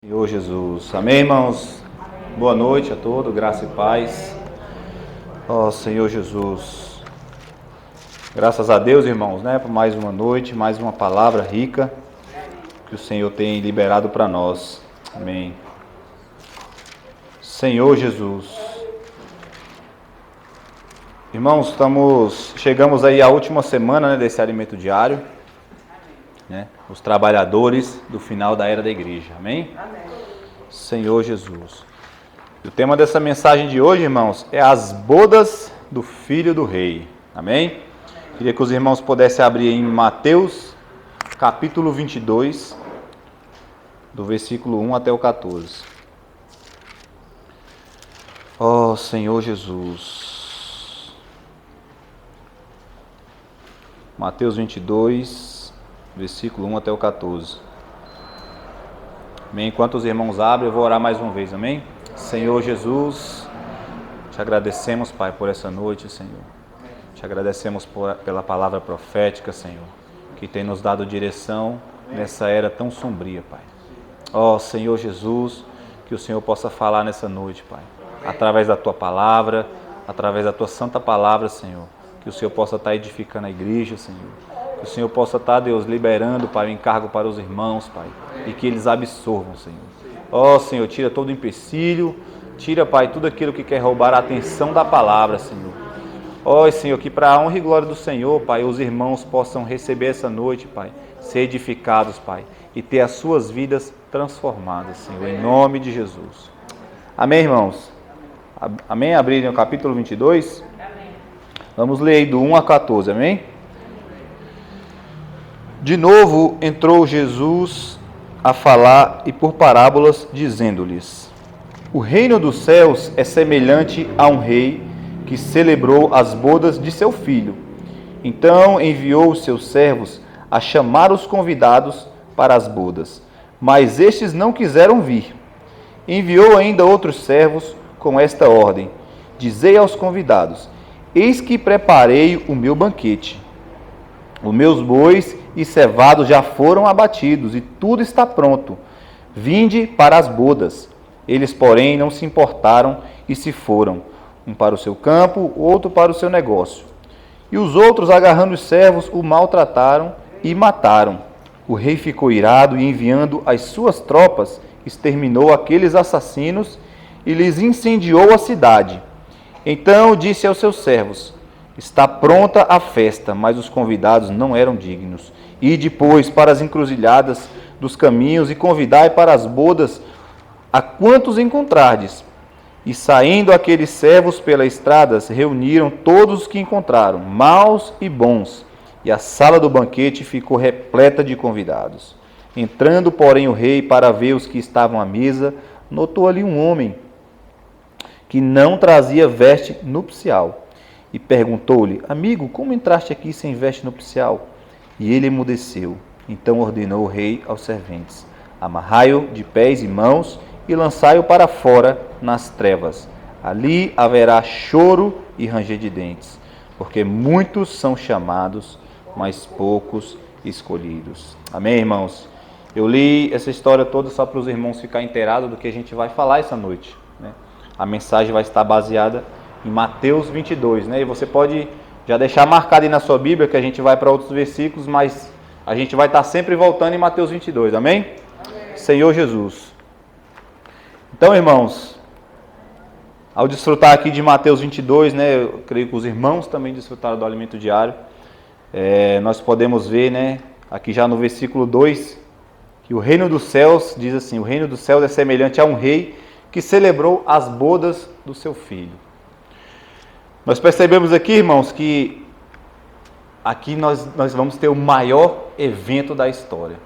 Senhor Jesus. Amém, irmãos? Boa noite a todos, graça e paz. Ó Senhor Jesus. Graças a Deus, irmãos, né, por mais uma noite, mais uma palavra rica que o Senhor tem liberado para nós. Amém. Senhor Jesus. Irmãos, chegamos aí à última semana, né, desse alimento diário, né? Os trabalhadores do final da era da igreja. Amém? Amém. Senhor Jesus. O tema dessa mensagem de hoje, irmãos, é as bodas do Filho do Rei. Amém? Queria que os irmãos pudessem abrir em Mateus, capítulo 22, do versículo 1 até o 14. Ó Senhor Jesus. Mateus 22, versículo 1 até o 14. Amém? Enquanto os irmãos abrem, eu vou orar mais uma vez. Amém? Senhor Jesus, te agradecemos, Pai, por essa noite, Senhor. Te agradecemos pela palavra profética, Senhor, que tem nos dado direção nessa era tão sombria, Pai. Ó Senhor Jesus, que o Senhor possa falar nessa noite, Pai, através da Tua palavra, através da Tua santa palavra, Senhor. Que o Senhor possa estar edificando a igreja, Senhor. Que o Senhor possa estar, Deus, liberando, Pai, o encargo para os irmãos, Pai, e que eles absorvam, Senhor. Ó Senhor, tira todo o empecilho, tira, Pai, tudo aquilo que quer roubar a atenção da palavra, Senhor. Ó Senhor, que para a honra e glória do Senhor, Pai, os irmãos possam receber essa noite, Pai, ser edificados, Pai, e ter as suas vidas transformadas, Senhor, em nome de Jesus. Amém, irmãos? Amém? Abrirem o capítulo 22? Amém. Vamos ler aí do 1 a 14, amém? De novo entrou Jesus a falar e por parábolas, dizendo-lhes: O reino dos céus é semelhante a um rei que celebrou as bodas de seu filho. Então enviou os seus servos a chamar os convidados para as bodas, mas estes não quiseram vir. Enviou ainda outros servos com esta ordem: Dizei aos convidados: Eis que preparei o meu banquete. Os meus bois e cevados já foram abatidos, e tudo está pronto. Vinde para as bodas. Eles, porém, não se importaram e se foram, um para o seu campo, outro para o seu negócio. E os outros, agarrando os servos, o maltrataram e mataram. O rei ficou irado e, enviando as suas tropas, exterminou aqueles assassinos e lhes incendiou a cidade. Então disse aos seus servos: Está pronta a festa, mas os convidados não eram dignos. Ide, pois, para as encruzilhadas dos caminhos e convidai para as bodas a quantos encontrardes. E saindo aqueles servos pelas estradas, reuniram todos os que encontraram, maus e bons. E a sala do banquete ficou repleta de convidados. Entrando, porém, o rei para ver os que estavam à mesa, notou ali um homem que não trazia veste nupcial. E perguntou-lhe: Amigo, como entraste aqui sem veste nupcial? E ele emudeceu. Então ordenou o rei aos serventes: Amarrai-o de pés e mãos e lançai-o para fora nas trevas. Ali haverá choro e ranger de dentes, porque muitos são chamados, mas poucos escolhidos. Amém, irmãos? Eu li essa história toda só para os irmãos ficarem inteirados do que a gente vai falar essa noite, né? A mensagem vai estar baseada em Mateus 22, né? E você pode já deixar marcado aí na sua Bíblia que a gente vai para outros versículos, mas a gente vai estar sempre voltando em Mateus 22, amém? Amém. Senhor Jesus. Então, irmãos, ao desfrutar aqui de Mateus 22, né? Eu creio que os irmãos também desfrutaram do alimento diário. Nós podemos ver, né? Aqui já no versículo 2, que o reino dos céus, diz assim: O reino dos céus é semelhante a um rei que celebrou as bodas do seu filho. Nós percebemos aqui, irmãos, que aqui nós vamos ter o maior evento da história.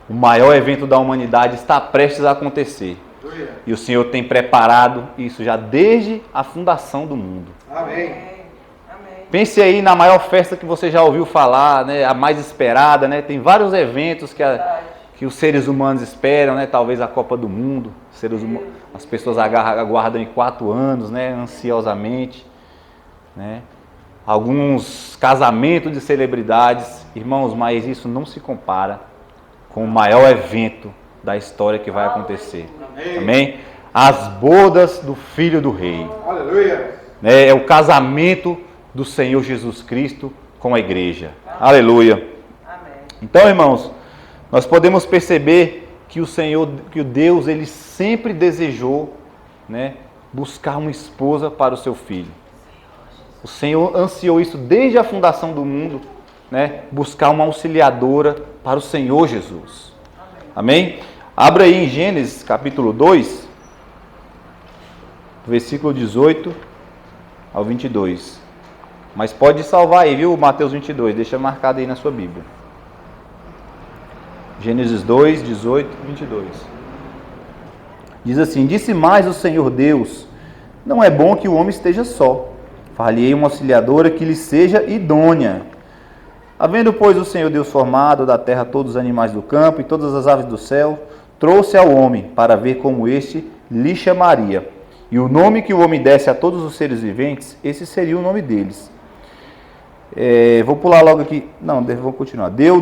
O maior evento da humanidade está prestes a acontecer. E o Senhor tem preparado isso já desde a fundação do mundo. Amém. Pense aí na maior festa que você já ouviu falar, né? A mais esperada, né? Tem vários eventos que os seres humanos esperam, né? Talvez a Copa do Mundo. As pessoas aguardam em 4 anos, né? Ansiosamente, né? Alguns casamentos de celebridades, irmãos, mas isso não se compara com o maior evento da história que vai acontecer. Amém? As bodas do Filho do Rei. Aleluia. É o casamento do Senhor Jesus Cristo com a igreja. Aleluia. Então, irmãos, nós podemos perceber que o Deus, ele sempre desejou, né, buscar uma esposa para o seu filho. O Senhor ansiou isso desde a fundação do mundo, né, buscar uma auxiliadora para o Senhor Jesus. Amém? Abra aí em Gênesis capítulo 2, versículo 18 ao 22. Mas pode salvar aí, viu, Mateus 22, deixa marcado aí na sua Bíblia. Gênesis 2, 18 e 22. Diz assim: Disse mais o Senhor Deus: Não é bom que o homem esteja só. Far-lhe-ei uma auxiliadora que lhe seja idônea. Havendo, pois, o Senhor Deus formado da terra todos os animais do campo e todas as aves do céu, trouxe ao homem para ver como este lhe chamaria. E o nome que o homem desse a todos os seres viventes, esse seria o nome deles. Vou pular logo aqui. Não, vou continuar. Deu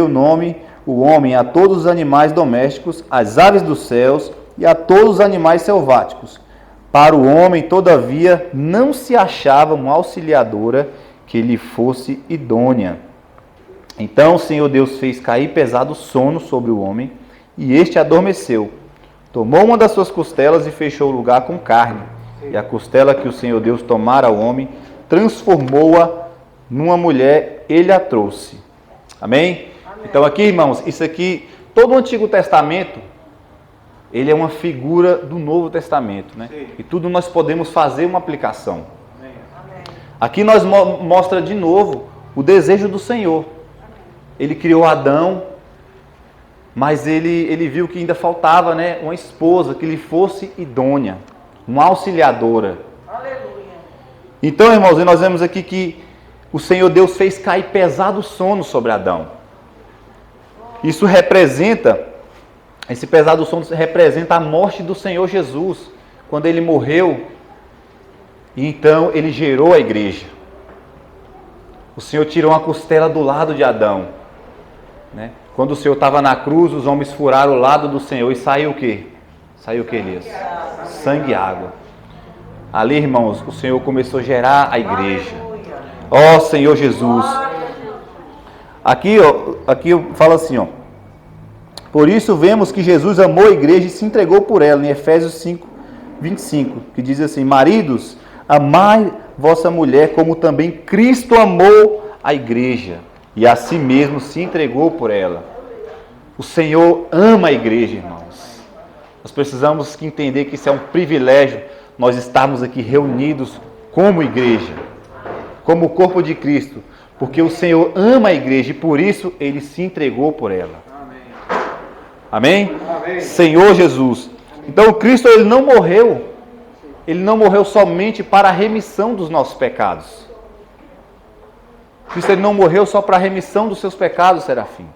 nome o homem a todos os animais domésticos, às aves dos céus e a todos os animais selváticos. Para o homem, todavia, não se achava uma auxiliadora que lhe fosse idônea. Então o Senhor Deus fez cair pesado sono sobre o homem, e este adormeceu. Tomou uma das suas costelas e fechou o lugar com carne. E a costela que o Senhor Deus tomara ao homem, transformou-a numa mulher, ele a trouxe. Amém? Então aqui, irmãos, isso aqui, todo o Antigo Testamento, ele é uma figura do Novo Testamento, né? E tudo nós podemos fazer uma aplicação. Aqui nós mostra de novo o desejo do Senhor. Ele criou Adão, mas ele viu que ainda faltava, né, uma esposa que lhe fosse idônea, uma auxiliadora. Aleluia. Então, irmãos, nós vemos aqui que o Senhor Deus fez cair pesado sono sobre Adão. Esse pesado sono representa a morte do Senhor Jesus, quando ele morreu, e então ele gerou a igreja. O Senhor tirou uma costela do lado de Adão, né? Quando o Senhor estava na cruz, os homens furaram o lado do Senhor e saiu o quê? Saiu o que, Elias? Sangue e água. Ali, irmãos, o Senhor começou a gerar a igreja. Ó Senhor Jesus. Aqui fala assim, ó. Por isso vemos que Jesus amou a igreja e se entregou por ela, em Efésios 5, 25, que diz assim: Maridos, amai vossa mulher como também Cristo amou a igreja e a si mesmo se entregou por ela. O Senhor ama a igreja, irmãos. Nós precisamos entender que isso é um privilégio, nós estarmos aqui reunidos como igreja, como o corpo de Cristo, porque o Senhor ama a igreja e por isso Ele se entregou por ela. Amém? Amém? Senhor Jesus. Então Cristo, Ele não morreu somente para a remissão dos nossos pecados. Cristo, Ele não morreu só para a remissão dos seus pecados, Serafim.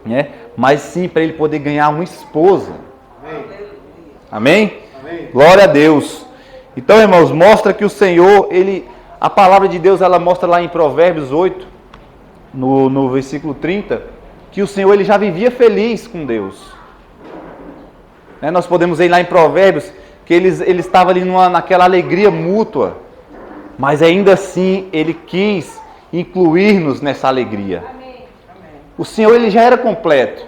Né? Mas sim para Ele poder ganhar uma esposa. Amém? Amém? Glória a Deus. Então, irmãos, mostra que o Senhor, a palavra de Deus, ela mostra lá em Provérbios 8, no versículo 30, que o Senhor, Ele já vivia feliz com Deus. Né? Nós podemos ir lá em Provérbios, que ele estava ali naquela alegria mútua, mas ainda assim Ele quis incluir-nos nessa alegria. O Senhor, Ele já era completo,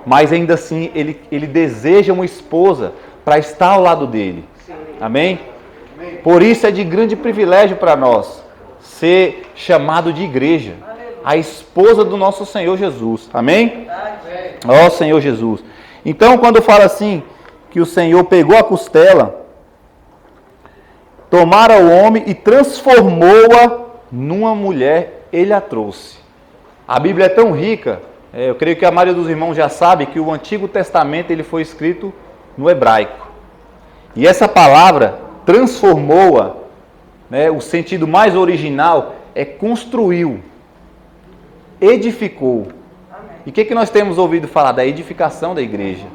mas ainda assim Ele deseja uma esposa para estar ao lado dele. Amém? Por isso é de grande privilégio para nós ser chamado de igreja, a esposa do nosso Senhor Jesus. Amém? Ó Senhor Jesus. Então, quando fala assim, que o Senhor pegou a costela, tomara o homem e transformou-a numa mulher, Ele a trouxe. A Bíblia é tão rica, eu creio que a maioria dos irmãos já sabe que o Antigo Testamento ele foi escrito no hebraico. E essa palavra, transformou-a, né, o sentido mais original é construiu, edificou. E o que nós temos ouvido falar? Da edificação da igreja.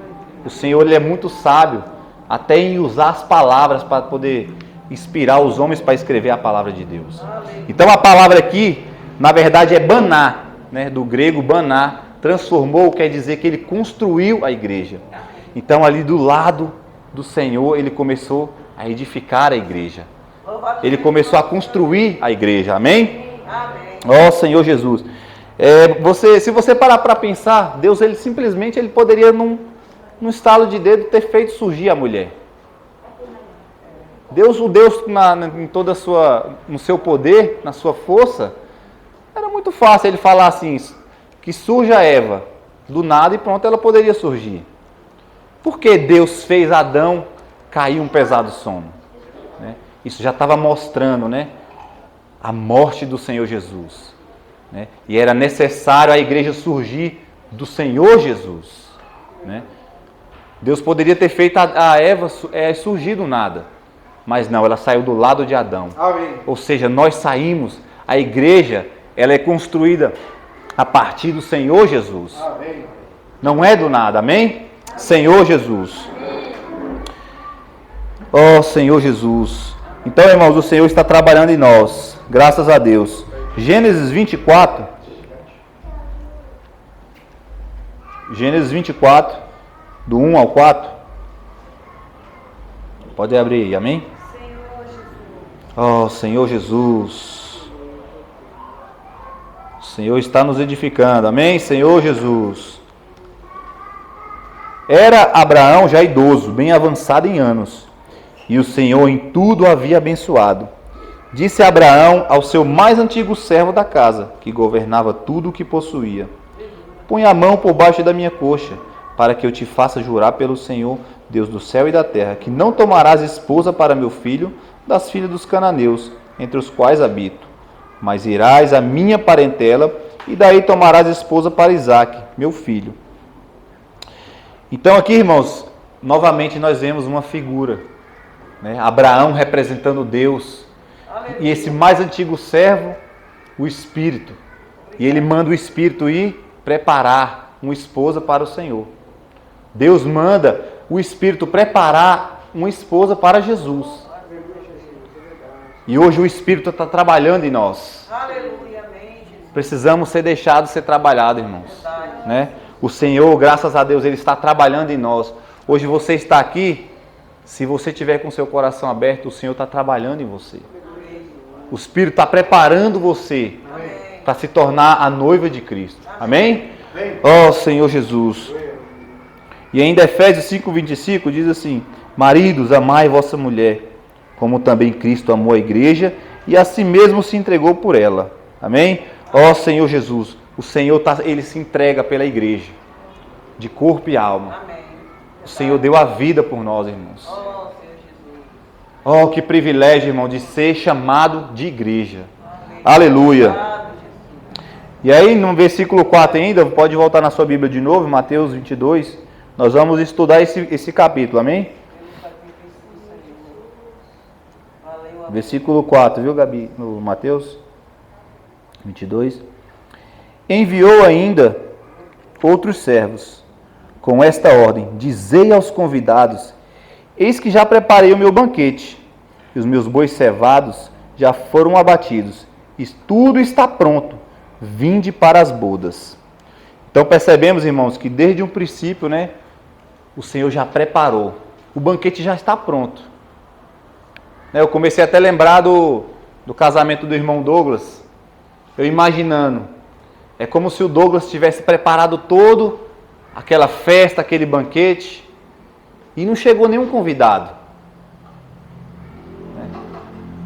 O Senhor, Ele é muito sábio, até em usar as palavras para poder inspirar os homens para escrever a palavra de Deus. Então a palavra aqui, na verdade, é baná, né? Do grego baná, Transformou quer dizer que ele construiu a igreja. Então ali do lado do Senhor, ele começou a edificar a igreja. Ele começou a construir a igreja. Amém? Ó Senhor Jesus. Se você parar para pensar, Deus ele simplesmente ele poderia num estalo de dedo ter feito surgir a mulher. Deus em toda a no seu poder, na sua força, era muito fácil ele falar assim, que surja Eva do nada e pronto, ela poderia surgir. Por que Deus fez Adão cair um pesado sono? Né? Isso já estava mostrando, né, a morte do Senhor Jesus. Né? E era necessário a igreja surgir do Senhor Jesus. Né? Deus poderia ter feito a Eva surgir do nada. Mas não, ela saiu do lado de Adão. Amém. Ou seja, nós saímos, a igreja, ela é construída a partir do Senhor Jesus. Amém. Não é do nada, amém? Senhor Jesus. Ó Senhor Jesus. Então, irmãos, o Senhor está trabalhando em nós, graças a Deus. Gênesis 24. Gênesis 24, do 1 ao 4. Pode abrir aí, amém? Ó Senhor Jesus. O Senhor está nos edificando, amém? Senhor Jesus. Era Abraão já idoso, bem avançado em anos, e o Senhor em tudo o havia abençoado. Disse Abraão ao seu mais antigo servo da casa, que governava tudo o que possuía: põe a mão por baixo da minha coxa, para que eu te faça jurar pelo Senhor, Deus do céu e da terra, que não tomarás esposa para meu filho das filhas dos cananeus, entre os quais habito, mas irás à minha parentela, e daí tomarás esposa para Isaque, meu filho. Então aqui, irmãos, novamente nós vemos uma figura, né? Abraão representando Deus, e esse mais antigo servo, o Espírito, e ele manda o Espírito ir preparar uma esposa para o Senhor. Deus manda o Espírito preparar uma esposa para Jesus. E hoje o Espírito está trabalhando em nós. Precisamos ser deixados ser trabalhados, irmãos. Né? O Senhor, graças a Deus, Ele está trabalhando em nós. Hoje você está aqui, se você tiver com seu coração aberto, o Senhor está trabalhando em você. O Espírito está preparando você para se tornar a noiva de Cristo. Amém? Ó Senhor Jesus. E ainda Efésios 5:25 diz assim: maridos, amai vossa mulher, como também Cristo amou a igreja e a si mesmo se entregou por ela. Amém? Ó Senhor Jesus, o Senhor Ele se entrega pela igreja, de corpo e alma. O Senhor deu a vida por nós, irmãos. Oh, que privilégio, irmão, de ser chamado de igreja. Aleluia. E aí, no versículo 4 ainda, pode voltar na sua Bíblia de novo, Mateus 22. Nós vamos estudar esse capítulo, amém? Versículo 4, viu, Gabi? No Mateus 22. Enviou ainda outros servos, com esta ordem: dizei aos convidados: eis que já preparei o meu banquete, e os meus bois cevados já foram abatidos, e tudo está pronto, vinde para as bodas. Então percebemos, irmãos, que desde um princípio, né, o Senhor já preparou, o banquete já está pronto. Eu comecei até a lembrar do casamento do irmão Douglas, eu imaginando, é como se o Douglas tivesse preparado todo aquela festa, aquele banquete, e não chegou nenhum convidado.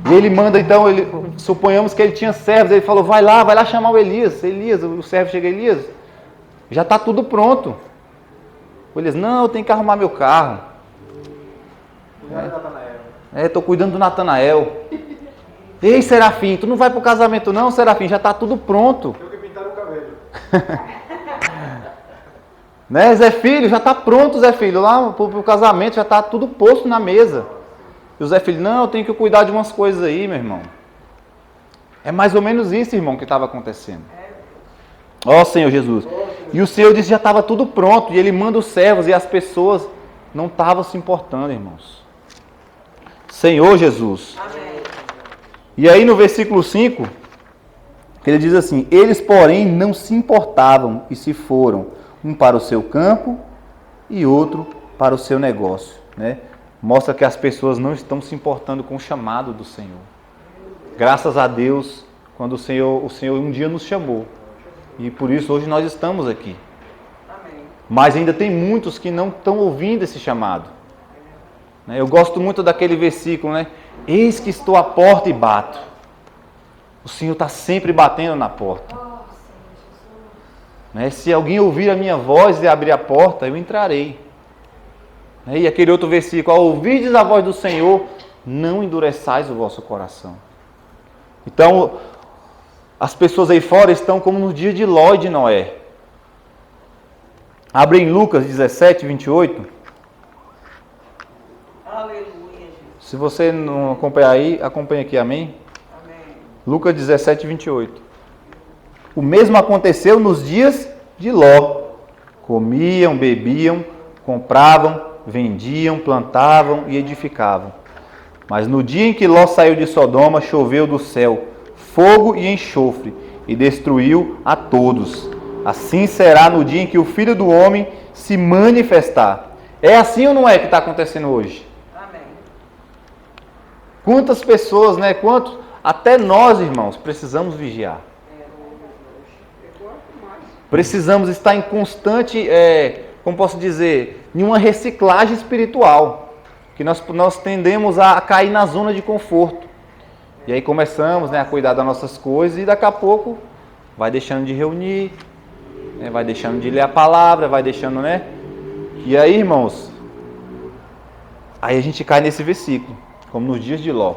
E ele manda, então, suponhamos que ele tinha servos, ele falou: vai lá chamar o Elias. Elias, o servo chega: Elias, já está tudo pronto. O Elias: não, eu tenho que arrumar meu carro. Estou cuidando do Natanael. Ei, Serafim, tu não vai para o casamento não, Serafim, já está tudo pronto. Tenho que pintar o cabelo. Né, Zé Filho, já está pronto, Zé Filho, lá para o casamento já está tudo posto na mesa. E o Zé Filho: não, eu tenho que cuidar de umas coisas aí, meu irmão. É mais ou menos isso, irmão, que estava acontecendo. Ó Senhor Jesus. E o Senhor disse que já estava tudo pronto, e Ele manda os servos, e as pessoas não estavam se importando, irmãos. Senhor Jesus. Amém. E aí no versículo 5, que ele diz assim: eles, porém, não se importavam e se foram, um para o seu campo e outro para o seu negócio, né? Mostra que as pessoas não estão se importando com o chamado do Senhor. Graças a Deus, quando o Senhor um dia nos chamou. E por isso hoje nós estamos aqui. Mas ainda tem muitos que não estão ouvindo esse chamado. Eu gosto muito daquele versículo, né? Eis que estou à porta e bato. O Senhor está sempre batendo na porta. Se alguém ouvir a minha voz e abrir a porta, eu entrarei. E aquele outro versículo: ao ouvirdes a voz do Senhor, não endureçais o vosso coração. Então, as pessoas aí fora estão como no dia de Ló e de Noé. Abre em Lucas 17, 28. Aleluia, Jesus. Se você não acompanhar aí, acompanha aqui, amém? Amém. Lucas 17, 28. O mesmo aconteceu nos dias de Ló. Comiam, bebiam, compravam, vendiam, plantavam e edificavam. Mas no dia em que Ló saiu de Sodoma, choveu do céu fogo e enxofre, e destruiu a todos. Assim será no dia em que o Filho do Homem se manifestar. É assim ou não é que está acontecendo hoje? Amém. Quantas pessoas, né? Até nós, irmãos, precisamos vigiar. Precisamos estar em constante, como posso dizer, em uma reciclagem espiritual. Que nós tendemos a cair na zona de conforto. E aí começamos, a cuidar das nossas coisas e daqui a pouco vai deixando de reunir, vai deixando de ler a palavra, vai deixando, E aí, irmãos, aí a gente cai nesse versículo, como nos dias de Ló.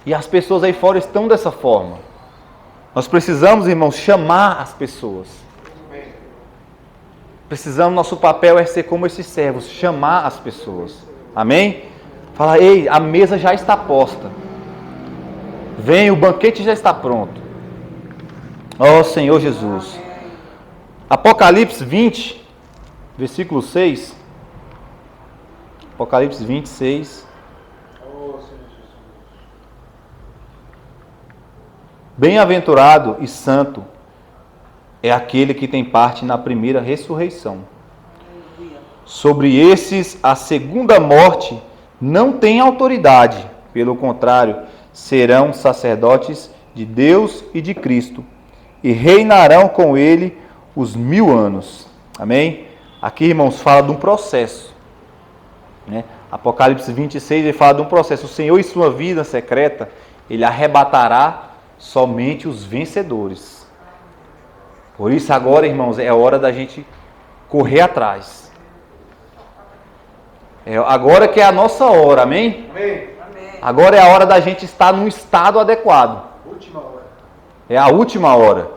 E as pessoas aí fora estão dessa forma. Nós precisamos, irmãos, chamar as pessoas. Precisamos, nosso papel é ser como esses servos, chamar as pessoas. Amém? Fala: ei, a mesa já está posta. Vem, o banquete já está pronto. Ó Senhor Jesus. Apocalipse 20, versículo 6. Apocalipse 26. Bem-aventurado e santo é aquele que tem parte na primeira ressurreição. Sobre esses, a segunda morte não tem autoridade. Pelo contrário, serão sacerdotes de Deus e de Cristo, e reinarão com ele os 1000 anos. Amém? Aqui, irmãos, fala de um processo. Apocalipse 26, ele fala de um processo. O Senhor, em sua vida secreta, ele arrebatará somente os vencedores. Por isso agora, irmãos, é hora da gente correr atrás. Agora que é a nossa hora, amém? Amém. Agora é a hora da gente estar num estado adequado. Última hora. É a última hora.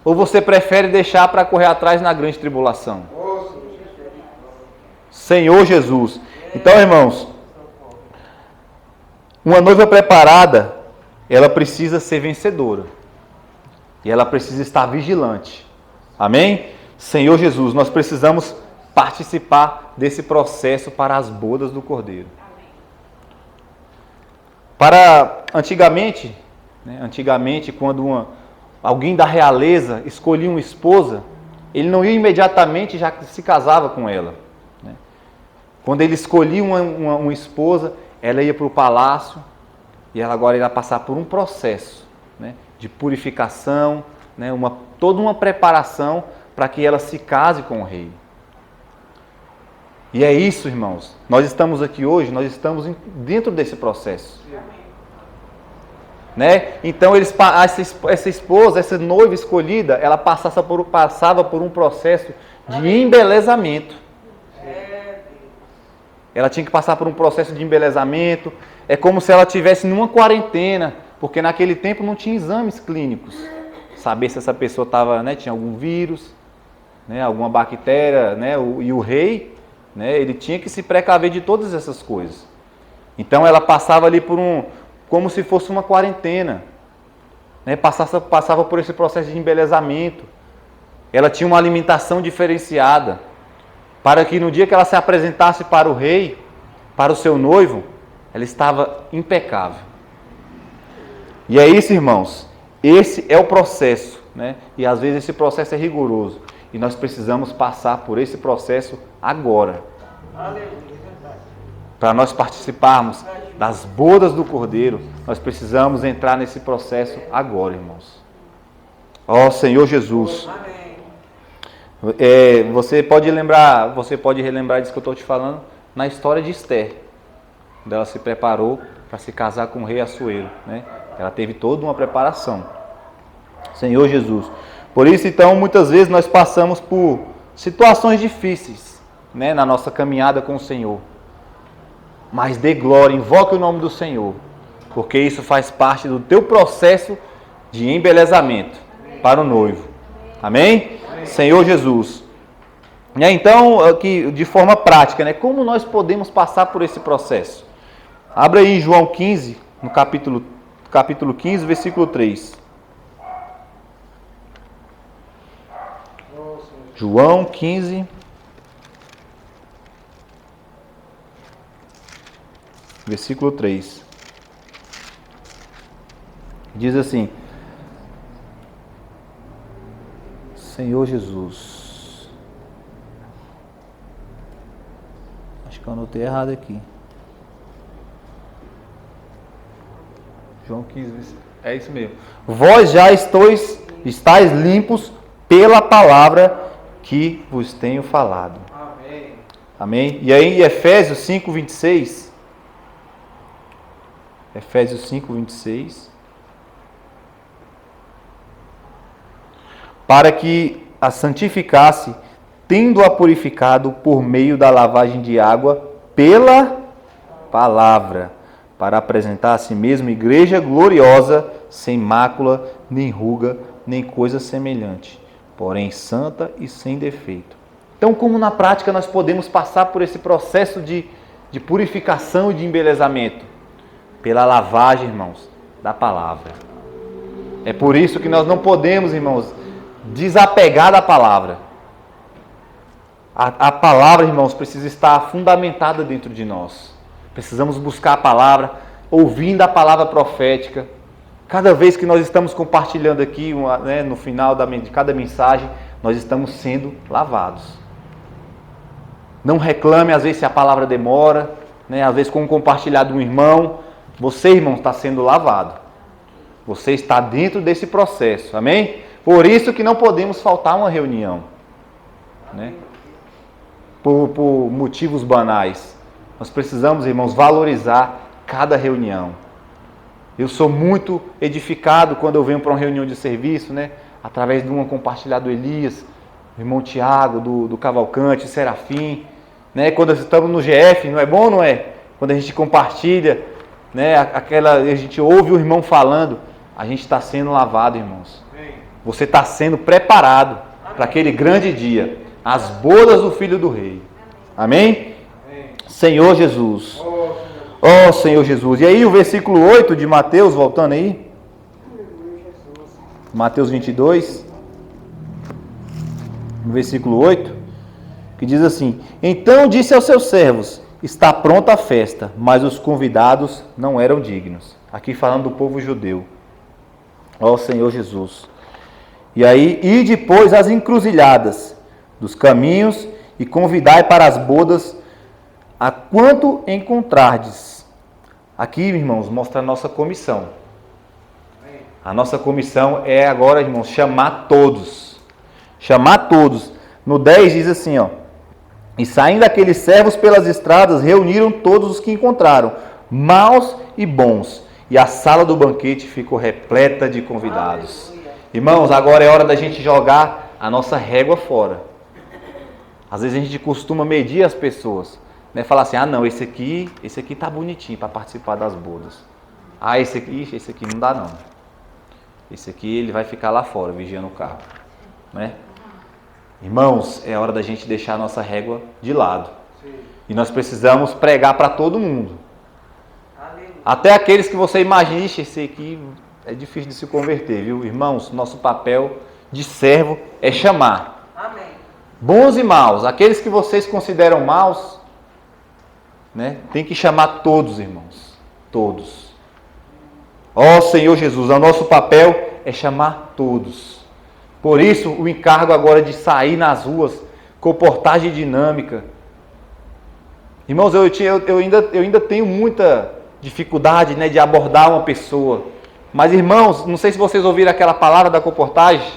Ou você prefere deixar para correr atrás na grande tribulação? Senhor Jesus. Então, irmãos, uma noiva preparada, ela precisa ser vencedora. E ela precisa estar vigilante. Amém? Senhor Jesus, nós precisamos participar desse processo para as bodas do Cordeiro. Antigamente, quando alguém da realeza escolhia uma esposa, ele não ia imediatamente já se casava com ela. Quando ele escolhia uma esposa, ela ia para o palácio e ela agora ia passar por um processo de purificação, toda uma preparação para que ela se case com o rei. E é isso, irmãos. Nós estamos aqui hoje, nós estamos dentro desse processo. Então, essa esposa, essa noiva escolhida, ela passava por um processo de embelezamento. Ela tinha que passar por um processo de embelezamento. É como se ela estivesse numa quarentena, porque naquele tempo não tinha exames clínicos. Saber se essa pessoa tinha algum vírus, alguma bactéria, e o rei, ele tinha que se precaver de todas essas coisas. Então ela passava ali como se fosse uma quarentena, passava por esse processo de embelezamento. Ela tinha uma alimentação diferenciada, para que no dia que ela se apresentasse para o rei, para o seu noivo, ela estava impecável. E é isso, irmãos. Esse é o processo, né? E às vezes esse processo é rigoroso. E nós precisamos passar por esse processo agora. Para nós participarmos das bodas do Cordeiro, nós precisamos entrar nesse processo agora, irmãos. Ó Senhor Jesus. Você pode relembrar disso que eu estou te falando na história de Esther. Quando ela se preparou para se casar com o rei Assuero, né? Ela teve toda uma preparação. Senhor Jesus. Por isso, então, muitas vezes nós passamos por situações difíceis, né, na nossa caminhada com o Senhor. Mas dê glória, invoque o nome do Senhor, porque isso faz parte do teu processo de embelezamento para o noivo. Amém? Amém. Senhor Jesus. Então, aqui, de forma prática, né, como nós podemos passar por esse processo? Abra aí em João 15, no capítulo 15, versículo 3. João 15, versículo 3. Diz assim: Senhor Jesus. Acho que eu anotei errado aqui. João 15, é isso mesmo. Vós já estáis limpos pela palavra que vos tenho falado. Amém. Amém. E aí em Efésios 5, 26. Efésios 5, 26. Para que a santificasse, tendo-a purificado por meio da lavagem de água pela palavra, para apresentar a si mesmo igreja gloriosa, sem mácula, nem ruga, nem coisa semelhante, porém santa e sem defeito. Então, como na prática nós podemos passar por esse processo de purificação e de embelezamento? Pela lavagem, irmãos, da palavra. É por isso que nós não podemos, irmãos, desapegar da palavra. A palavra, irmãos, precisa estar fundamentada dentro de nós. Precisamos buscar a palavra, ouvindo a palavra profética. Cada vez que nós estamos compartilhando aqui, né, no final de cada mensagem, nós estamos sendo lavados. Não reclame, às vezes, se a palavra demora, né, às vezes com o compartilhar de um irmão. Você, irmão, está sendo lavado. Você está dentro desse processo, amém? Por isso que não podemos faltar uma reunião, né? Por motivos banais. Nós precisamos, irmãos, valorizar cada reunião. Eu sou muito edificado quando eu venho para uma reunião de serviço, né? Através de uma compartilhada do Elias, do irmão Tiago, do Cavalcante, Serafim, né? Quando nós estamos no GF, não é bom, não é? Quando a gente compartilha, né? A gente ouve o irmão falando, a gente está sendo lavado, irmãos. Você está sendo preparado para aquele grande dia, as bodas do Filho do Rei. Amém? Senhor Jesus. Ó Senhor Jesus. E aí o versículo 8 de Mateus, voltando aí. Mateus 22. No versículo 8. Que diz assim: Então disse aos seus servos: Está pronta a festa, mas os convidados não eram dignos. Aqui falando do povo judeu. Ó Senhor Jesus. E aí, e depois as encruzilhadas dos caminhos e convidai para as bodas a quanto encontrardes. Aqui, irmãos, mostra a nossa comissão. A nossa comissão é agora, irmãos, chamar todos. Chamar todos. No 10 diz assim, ó: E saindo aqueles servos pelas estradas, reuniram todos os que encontraram, maus e bons. E a sala do banquete ficou repleta de convidados. Irmãos, agora é hora da gente jogar a nossa régua fora. Às vezes a gente costuma medir as pessoas, né? Falar assim: ah não, esse aqui tá bonitinho para participar das bodas. Ah, esse aqui não dá não. Esse aqui ele vai ficar lá fora vigiando o carro, né? Irmãos, é hora da gente deixar a nossa régua de lado. Sim. E nós precisamos pregar para todo mundo. Aleluia. Até aqueles que você imagina: esse aqui é difícil de se converter, viu? Irmãos, nosso papel de servo é chamar. Amém. Bons e maus, aqueles que vocês consideram maus, né? Tem que chamar todos, irmãos. Todos. Ó Senhor Jesus, o nosso papel é chamar todos. Por isso, o encargo agora de sair nas ruas, comportagem dinâmica. Irmãos, eu ainda tenho muita dificuldade, né, de abordar uma pessoa. Mas, irmãos, não sei se vocês ouviram aquela palavra da comportagem.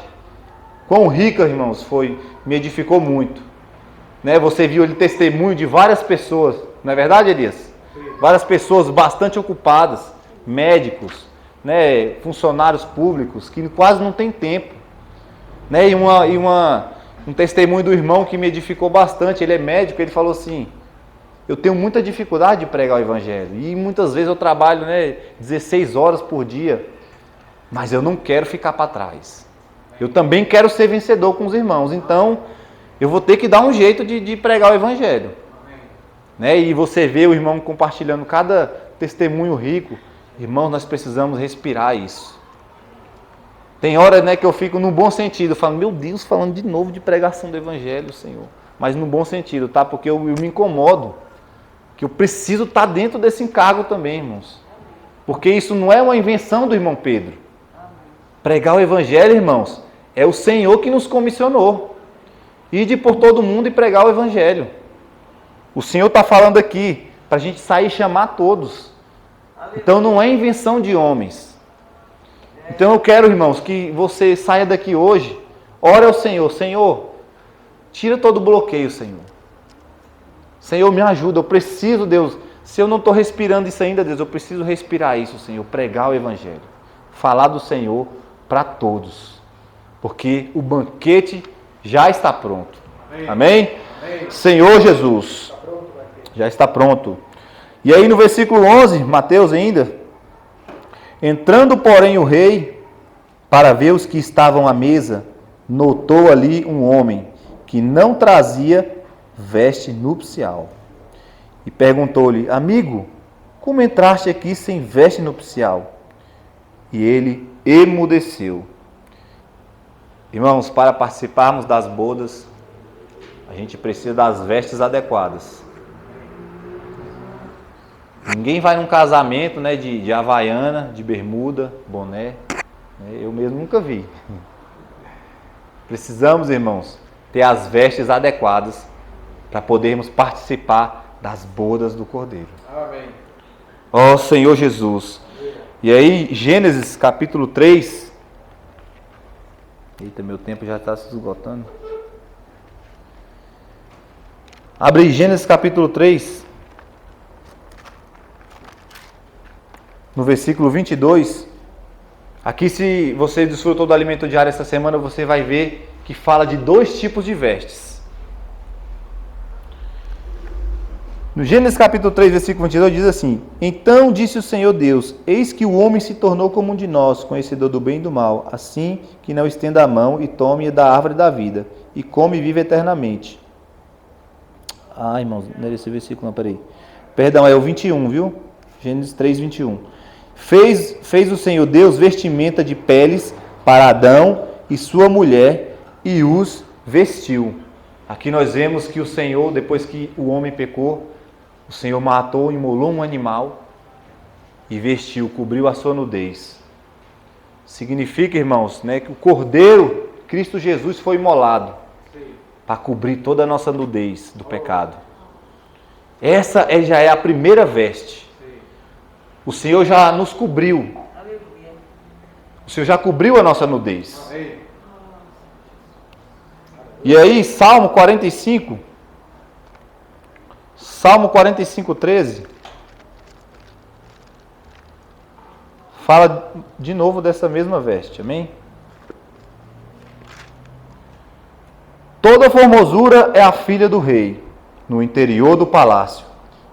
Quão rica, irmãos, foi, me edificou muito. Né, você viu ali testemunho de várias pessoas, não é verdade, Elias? Sim. Várias pessoas bastante ocupadas, médicos, né, funcionários públicos, que quase não tem tempo. Né, um testemunho do irmão que me edificou bastante, ele é médico, ele falou assim: eu tenho muita dificuldade de pregar o evangelho, e muitas vezes eu trabalho, né, 16 horas por dia, mas eu não quero ficar para trás. Eu também quero ser vencedor com os irmãos, então eu vou ter que dar um jeito de pregar o evangelho. Né, e você vê o irmão compartilhando cada testemunho rico. Irmãos, nós precisamos respirar isso. Tem hora, né, que eu fico no bom sentido, falando: meu Deus, falando de novo de pregação do evangelho, Senhor. Mas no bom sentido, tá? Porque eu me incomodo, que eu preciso estar dentro desse encargo também, irmãos. Porque isso não é uma invenção do irmão Pedro. Pregar o evangelho, irmãos, é o Senhor que nos comissionou. Ide por todo mundo e pregar o evangelho. O Senhor está falando aqui para a gente sair e chamar todos. Então não é invenção de homens. Então eu quero, irmãos, que você saia daqui hoje, ore ao Senhor: Senhor, tira todo o bloqueio, Senhor. Senhor, me ajuda, eu preciso, Deus. Se eu não estou respirando isso ainda, Deus, eu preciso respirar isso, Senhor. Pregar o evangelho. Falar do Senhor para todos. Porque o banquete já está pronto. Amém? Amém? Amém. Senhor Jesus, já está pronto. E aí no versículo 11, Mateus ainda: entrando, porém, o rei, para ver os que estavam à mesa, notou ali um homem que não trazia veste nupcial. E perguntou-lhe: amigo, como entraste aqui sem veste nupcial? E ele emudeceu. Irmãos, para participarmos das bodas, a gente precisa das vestes adequadas. Ninguém vai num casamento, né, de havaiana, de bermuda, boné. Eu mesmo nunca vi. Precisamos, irmãos, ter as vestes adequadas para podermos participar das bodas do Cordeiro. Amém. Ó Senhor Jesus. E aí, Gênesis capítulo 3. Eita, meu tempo já está se esgotando. Abre Gênesis capítulo 3. No versículo 22, aqui, se você desfrutou do alimento diário essa semana, você vai ver que fala de 2 tipos de vestes. No Gênesis capítulo 3, versículo 22, diz assim: então disse o Senhor Deus: eis que o homem se tornou como um de nós, conhecedor do bem e do mal, assim que não estenda a mão e tome da árvore da vida, e come e vive eternamente. Ah, irmãos, não era esse versículo, não, peraí. Perdão, é o 21, viu? Gênesis 3, 21. Fez o Senhor Deus vestimenta de peles para Adão e sua mulher e os vestiu. Aqui nós vemos que o Senhor, depois que o homem pecou, o Senhor matou, imolou um animal e vestiu, cobriu a sua nudez. Significa, irmãos, né, que o Cordeiro, Cristo Jesus, foi imolado para cobrir toda a nossa nudez do pecado. Essa já é a primeira veste. O Senhor já nos cobriu. O Senhor já cobriu a nossa nudez. E aí, Salmo 45. Salmo 45, 13. Fala de novo dessa mesma veste. Amém? Toda formosura é a filha do rei, no interior do palácio,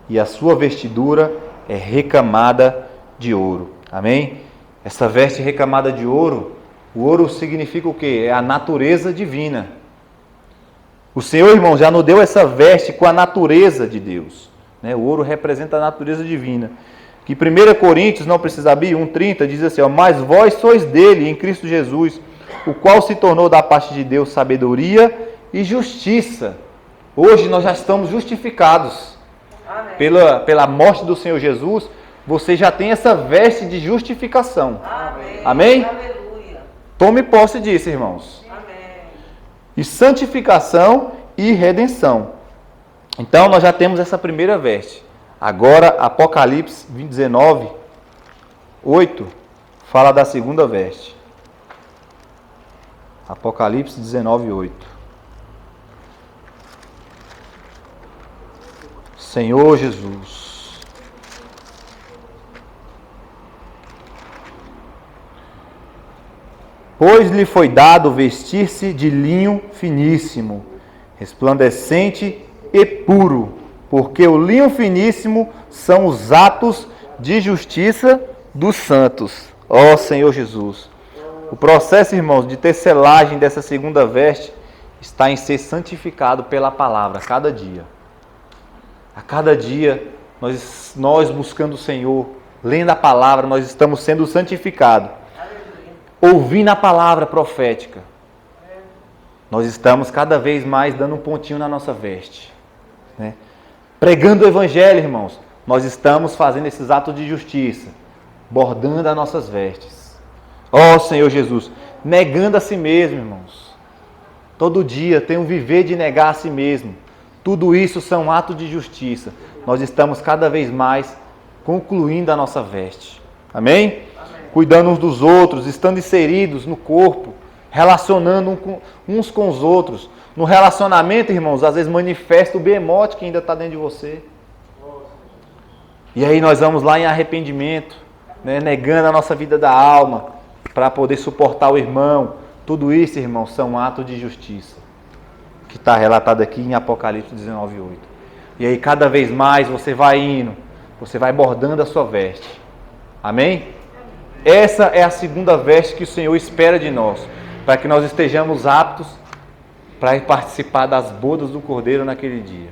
e a sua vestidura é recamada de ouro. Amém? Essa veste recamada de ouro, o ouro significa o quê? É a natureza divina. O Senhor, irmão, já nos deu essa veste com a natureza de Deus. Né? O ouro representa a natureza divina. Que 1 Coríntios, não precisa abrir, 1,30, diz assim: ó, mas vós sois dele, em Cristo Jesus, o qual se tornou da parte de Deus sabedoria e justiça. Hoje nós já estamos justificados. Pela morte do Senhor Jesus, você já tem essa veste de justificação. Amém? Amém? Tome posse disso, irmãos. Amém. E santificação e redenção. Então, nós já temos essa primeira veste. Agora, Apocalipse 19, 8, fala da segunda veste. Apocalipse 19, 8. Senhor Jesus. Pois lhe foi dado vestir-se de linho finíssimo, resplandecente e puro, porque o linho finíssimo são os atos de justiça dos santos. Ó Senhor Jesus. O processo, irmãos, de tecelagem dessa segunda veste está em ser santificado pela palavra, a cada dia. A cada dia, nós buscando o Senhor, lendo a palavra, nós estamos sendo santificados. Ouvindo a palavra profética, nós estamos cada vez mais dando um pontinho na nossa veste. Né? Pregando o Evangelho, irmãos, nós estamos fazendo esses atos de justiça, bordando as nossas vestes. Ó Senhor Jesus, negando a si mesmo, irmãos. Todo dia tem um viver de negar a si mesmo. Tudo isso são atos de justiça. Nós estamos cada vez mais concluindo a nossa veste. Amém? Amém. Cuidando uns dos outros, estando inseridos no corpo, relacionando uns com os outros. No relacionamento, irmãos, às vezes manifesta o behemote que ainda está dentro de você. E aí nós vamos lá em arrependimento, né, negando a nossa vida da alma, para poder suportar o irmão. Tudo isso, irmãos, são atos de justiça, que está relatado aqui em Apocalipse 19, 8. E aí cada vez mais você vai indo, você vai bordando a sua veste. Amém? Essa é a segunda veste que o Senhor espera de nós, para que nós estejamos aptos para participar das bodas do Cordeiro naquele dia.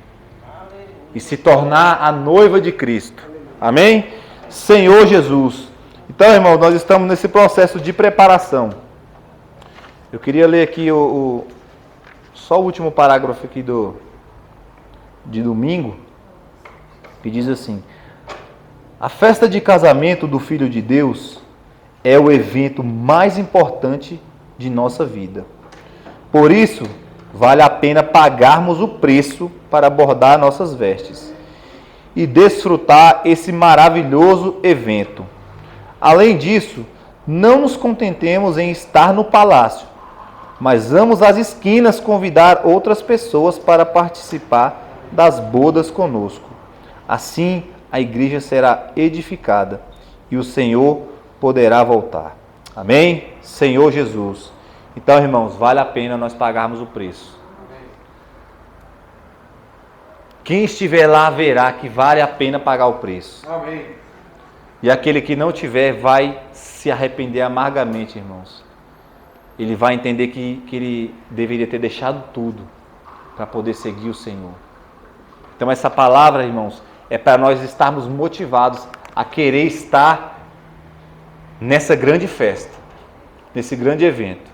E se tornar a noiva de Cristo. Amém? Senhor Jesus. Então, irmão, nós estamos nesse processo de preparação. Eu queria ler aqui só o último parágrafo aqui de domingo, que diz assim: a festa de casamento do Filho de Deus é o evento mais importante de nossa vida. Por isso, vale a pena pagarmos o preço para bordar nossas vestes e desfrutar esse maravilhoso evento. Além disso, não nos contentemos em estar no palácio, mas vamos às esquinas convidar outras pessoas para participar das bodas conosco. Assim, a igreja será edificada e o Senhor poderá voltar. Amém? Senhor Jesus. Então, irmãos, vale a pena nós pagarmos o preço. Quem estiver lá verá que vale a pena pagar o preço. Amém. E aquele que não tiver vai se arrepender amargamente, irmãos. Ele vai entender que ele deveria ter deixado tudo para poder seguir o Senhor. Então essa palavra, irmãos, é para nós estarmos motivados a querer estar nessa grande festa, nesse grande evento.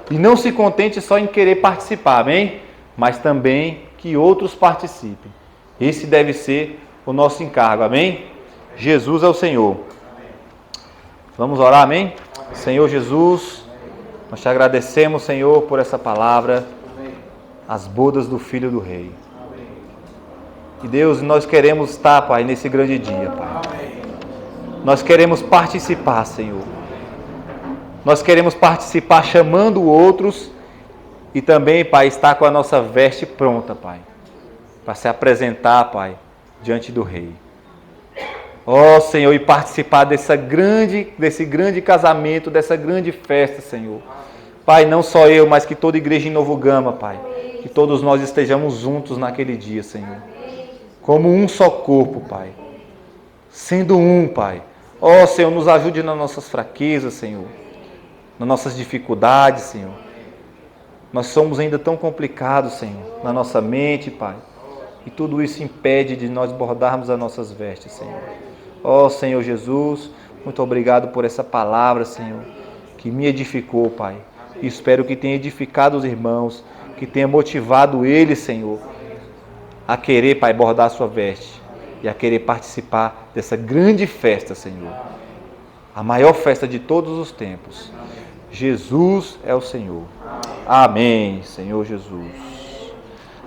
E não se contente só em querer participar, amém? Mas também que outros participem. Esse deve ser o nosso encargo, amém? Jesus é o Senhor. Vamos orar, amém? Senhor Jesus, nós te agradecemos, Senhor, por essa palavra, as bodas do Filho do Rei. E Deus, nós queremos estar, Pai, nesse grande dia, Pai. Nós queremos participar, Senhor. Nós queremos participar chamando outros e também, Pai, estar com a nossa veste pronta, Pai, para se apresentar, Pai, diante do Rei. Ó Senhor, e participar desse grande casamento, dessa grande festa, Senhor. Pai, não só eu, mas que toda igreja em Novo Gama, Pai, que todos nós estejamos juntos naquele dia, Senhor. Como um só corpo, Pai. Sendo um, Pai. Ó Senhor, nos ajude nas nossas fraquezas, Senhor. Nas nossas dificuldades, Senhor. Nós somos ainda tão complicados, Senhor, na nossa mente, Pai. E tudo isso impede de nós bordarmos as nossas vestes, Senhor. Ó Senhor Jesus, muito obrigado por essa palavra, Senhor, que me edificou, Pai. E espero que tenha edificado os irmãos, que tenha motivado eles, Senhor, a querer, Pai, bordar a sua veste e a querer participar dessa grande festa, Senhor. A maior festa de todos os tempos. Jesus é o Senhor. Amém, Senhor Jesus.